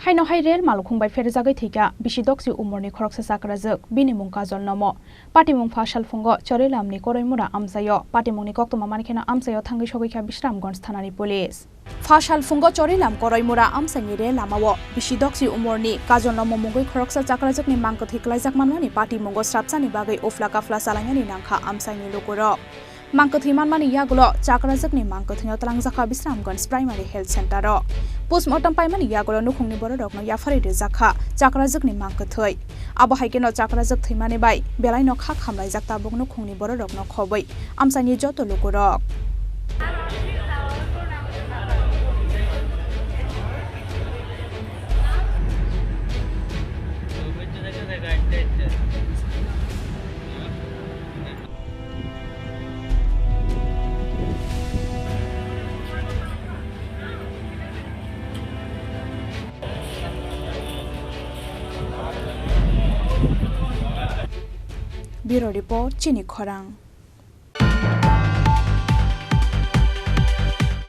Haino Hairel Malkhung by Pherajakgwi Thwoikha Bisidoksi Umorni Khoroksa Chakrajwk Binimung Kajol Nomo Patimung Phasalo Charilam ni Karuimura Amchaio Patimung ni Koktoma Manikena Amchaio Thangi Thwoikha Bisramganj Thanani Police Phasalo Charilam Karuimura Amchaini re lamao Bisidoksi Umorni Kajol Nomo Mungoi Khoroksa Chakrajwk ni Mangko Thiklaijak manmani Patimungo Srapchani bagai Ofla Kafla Salangani Nangkha Amchaini Lokoro Mangko Thimanmani Yagulo Chakrajwk ni Mangko Thino Talangjaka Bisramganj Primary Health Center Postmortem paimani Yagulo Nukhungni Borodokno Yafari Rezakha Chakrajwk ni Mangko Thoi Abo haikeno Chakrajwk Thimani bai Belaino Kha Khamlaijak Tabuk Nukhungni Borodokno Khoboi Amchaini joto lokorok Bureau Report Chini Khorang